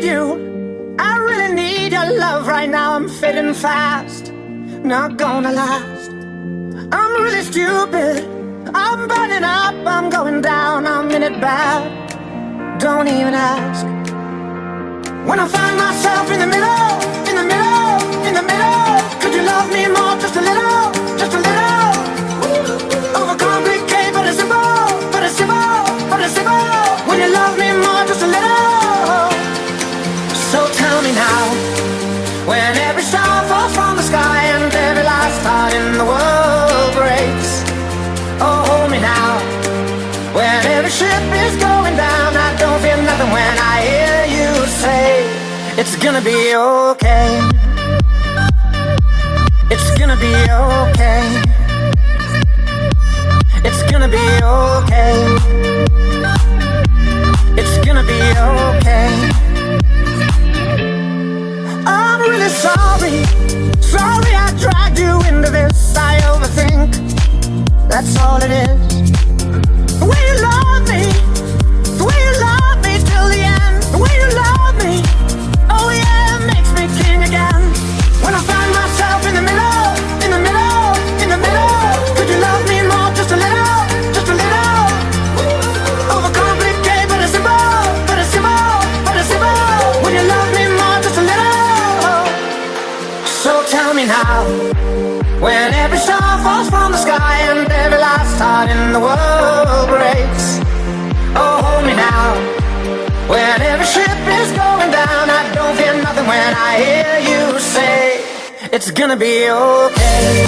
you. I really need your love right now. I'm fading fast, not gonna last. I'm really stupid, I'm burning up, I'm going down, I'm in it bad. Don't even ask. When I find myself in the middle, in the middle, in the middle, could you love me more, just a little, just a little? Overcomplicate, but it's simple, but it's simple, but it's simple. When you love me more, just a little. So tell me now, when every star falls from the sky and every last heart in the world breaks. Oh, hold me now, when every ship is going down, I don't feel nothing when I hear you say, it's gonna be okay. It's gonna be okay. It's gonna be okay. It's gonna be okay. I'm really sorry, sorry I dragged you into this. I overthink, that's all it is. The way you love me, the way you love me till the end. The way you love me, oh yeah, it makes me king again. When I find myself in the middle, in the middle, in the middle, could you love me more, just a little, just a little? Overcomplicate, but it's simple, but it's simple, but it's simple. When you love me more, just a little. So tell me now, when every star falls from the sky and every last heart in the world breaks. Oh, hold me now, when every ship is going down, I don't feel nothing when I hear you say, it's gonna be okay.